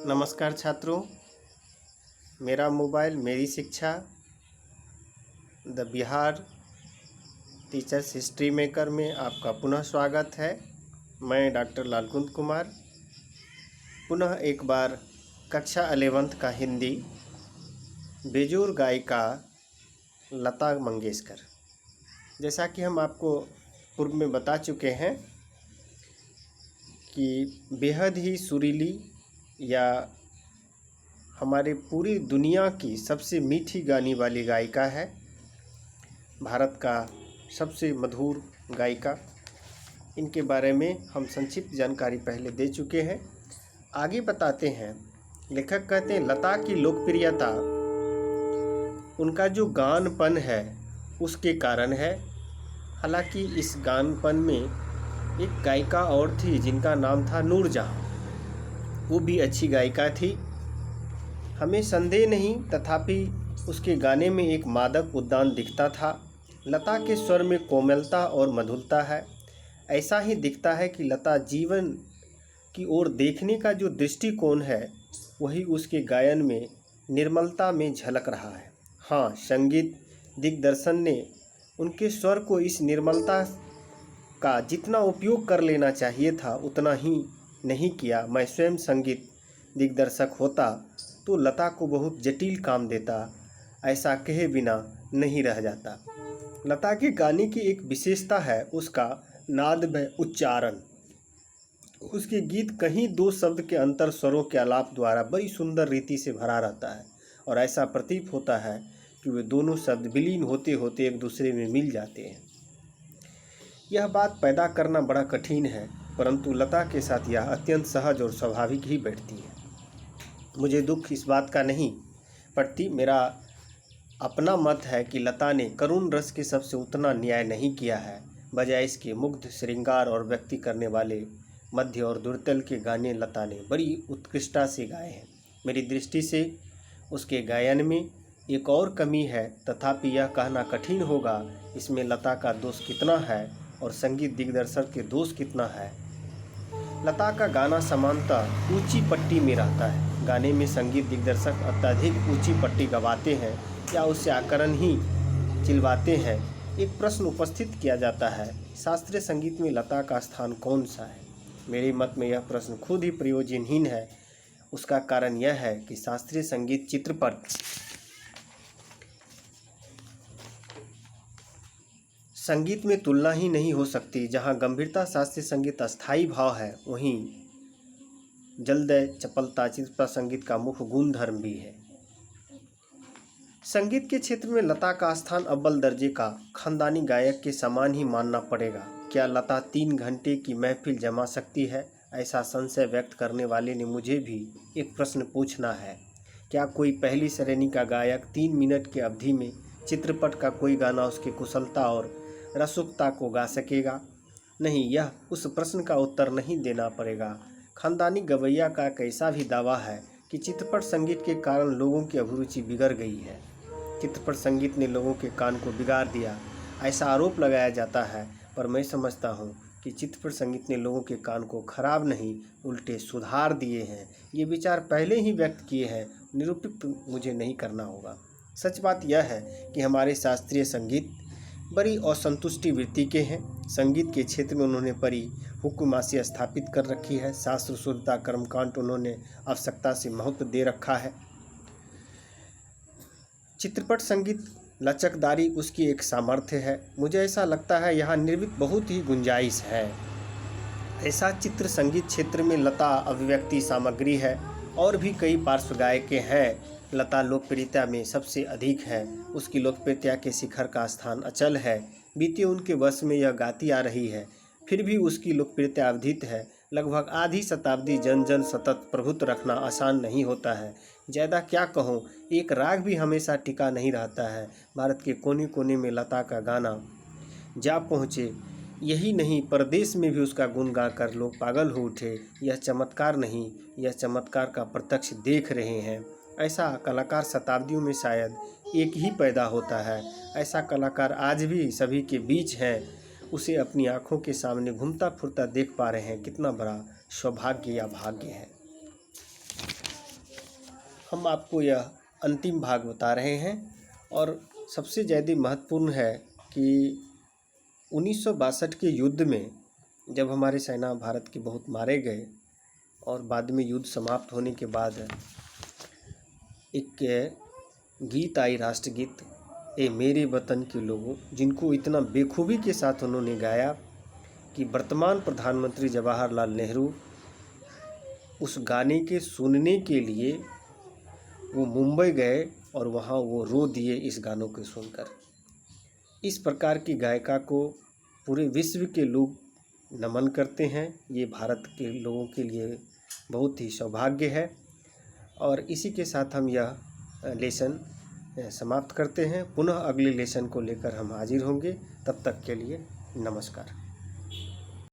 नमस्कार छात्रों, मेरा मोबाइल मेरी शिक्षा the Bihar teachers history maker में आपका पुनः स्वागत है। मैं डॉक्टर लालकुंद कुमार पुनः एक बार कक्षा 11th का हिंदी बेजोर गायिका लता मंगेशकर। जैसा कि हम आपको पूर्व में बता चुके हैं कि बेहद ही सुरीली या हमारे पूरी दुनिया की सबसे मीठी गाने वाली गायिका है, भारत का सबसे मधुर गायिका। इनके बारे में हम संक्षिप्त जानकारी पहले दे चुके हैं। आगे बताते हैं। लेखक कहते हैं लता की लोकप्रियता उनका जो गानपन है उसके कारण है। हालांकि इस गानपन में एक गायिका और थी जिनका नाम था नूरजहां, वो भी अच्छी गायिका थी, हमें संदेह नहीं, तथापि उसके गाने में एक मादक उद्यान दिखता था। लता के स्वर में कोमलता और मधुरता है। ऐसा ही दिखता है कि लता जीवन की ओर देखने का जो दृष्टिकोण है वही उसके गायन में निर्मलता में झलक रहा है। हाँ, संगीत दिग्दर्शन ने उनके स्वर को इस निर्मलता का जितना उपयोग कर लेना चाहिए था उतना ही नहीं किया। मैं स्वयं संगीत दिग्दर्शक होता तो लता को बहुत जटिल काम देता, ऐसा कहे बिना नहीं रह जाता। लता के गाने की एक विशेषता है उसका नादमय उच्चारण। उसके गीत कहीं दो शब्द के अंतर स्वरों के आलाप द्वारा बड़ी सुंदर रीति से भरा रहता है और ऐसा प्रतीत होता है कि वे दोनों शब्द विलीन होते होते एक दूसरे में मिल जाते हैं। यह बात पैदा करना बड़ा कठिन है, परंतु लता के साथ यह अत्यंत सहज और स्वाभाविक ही बैठती है। मुझे दुख इस बात का नहीं, प्रति मेरा अपना मत है कि लता ने करुण रस के शब्द से उतना न्याय नहीं किया है। बजाय इसके मुग्ध श्रृंगार और व्यक्ति करने वाले मध्य और दुर्तल के गाने लता ने बड़ी उत्कृष्टता से गाए हैं। मेरी दृष्टि से उसके गायन में एक और कमी है, तथापि यह कहना कठिन होगा इसमें लता का दोष कितना है और संगीत दिग्दर्शक के दोष कितना है। लता का गाना सामान्यतः ऊंची पट्टी में रहता है। गाने में संगीत दिग्दर्शक अत्यधिक ऊंची पट्टी गवाते हैं या उससे आकरण ही चिलवाते हैं। एक प्रश्न उपस्थित किया जाता है, शास्त्रीय संगीत में लता का स्थान कौन सा है? मेरे मत में यह प्रश्न खुद ही प्रयोजनहीन है। उसका कारण यह है कि शास्त्रीय संगीत चित्रपट संगीत में तुलना ही नहीं हो सकती। जहाँ गंभीरता शास्त्रीय संगीत अस्थायी भाव है, वहीं जल्दय चपलता चित्रपट संगीत का मुख्य गुण धर्म भी है। संगीत के क्षेत्र में लता का स्थान अव्वल दर्जे का खानदानी गायक के समान ही मानना पड़ेगा। क्या लता 3 घंटे की महफिल जमा सकती है? ऐसा संशय व्यक्त करने वाले ने मुझे भी एक प्रश्न पूछना है। क्या कोई पहली श्रेणी का गायक 3 मिनट की अवधि में चित्रपट का कोई गाना उसकी कुशलता और रसुकता को गा सकेगा? नहीं, यह उस प्रश्न का उत्तर नहीं देना पड़ेगा। खानदानी गवैया का कैसा भी दावा है कि चित्रपट संगीत के कारण लोगों की अभिरुचि बिगड़ गई है। चित्रपट संगीत ने लोगों के कान को बिगाड़ दिया, ऐसा आरोप लगाया जाता है, पर मैं समझता हूँ कि चित्रपट संगीत ने लोगों के कान को खराब नहीं उल्टे सुधार दिए हैं। ये विचार पहले ही व्यक्त किए हैं, निरूपित मुझे नहीं करना होगा। सच बात यह है कि हमारे शास्त्रीय संगीत बड़ी असंतुष्टि वृत्ति के हैं। संगीत के क्षेत्र में उन्होंने बड़ी हुक्मासी स्थापित कर रखी है। शास्त्र शुद्धता कर्मकांड उन्होंने आवश्यकता से महत्व दे रखा है। चित्रपट संगीत लचकदारी उसकी एक सामर्थ्य है। मुझे ऐसा लगता है यहाँ निर्मित बहुत ही गुंजाइश है। ऐसा चित्र संगीत क्षेत्र में लता अभिव्यक्ति सामग्री है। और भी कई पार्श्व गायकें हैं। लता लोकप्रियता में सबसे अधिक है। उसकी लोकप्रियता के शिखर का स्थान अचल है। बीते उनके वर्ष में यह गाती आ रही है, फिर भी उसकी लोकप्रियता अवधित है। लगभग आधी शताब्दी जन जन सतत प्रभुत्व रखना आसान नहीं होता है। ज़्यादा क्या कहूँ, एक राग भी हमेशा टिका नहीं रहता है। भारत के कोने कोने में लता का गाना जा पहुँचे। यही नहीं, परदेश में भी उसका गुण गाकर लोग पागल हो उठे। यह चमत्कार नहीं, यह चमत्कार का प्रत्यक्ष देख रहे हैं। ऐसा कलाकार शताब्दियों में शायद एक ही पैदा होता है। ऐसा कलाकार आज भी सभी के बीच है। उसे अपनी आँखों के सामने घूमता फिरता देख पा रहे हैं। कितना बड़ा सौभाग्य या भाग्य है। हम आपको यह अंतिम भाग बता रहे हैं और सबसे ज़्यादा महत्वपूर्ण है कि 1962 के युद्ध में जब हमारे सेना भारत के बहुत मारे गए और बाद में युद्ध समाप्त होने के बाद एक गीत आई, राष्ट्रगीत, ए मेरे वतन के लोगों, जिनको इतना बेखूबी के साथ उन्होंने गाया कि वर्तमान प्रधानमंत्री जवाहरलाल नेहरू उस गाने के सुनने के लिए वो मुंबई गए और वहाँ वो रो दिए इस गानों को सुनकर। इस प्रकार की गायिका को पूरे विश्व के लोग नमन करते हैं। ये भारत के लोगों के लिए बहुत ही सौभाग्य है। और इसी के साथ हम यह लेसन समाप्त करते हैं। पुनः अगले लेसन को लेकर हम हाजिर होंगे। तब तक के लिए नमस्कार।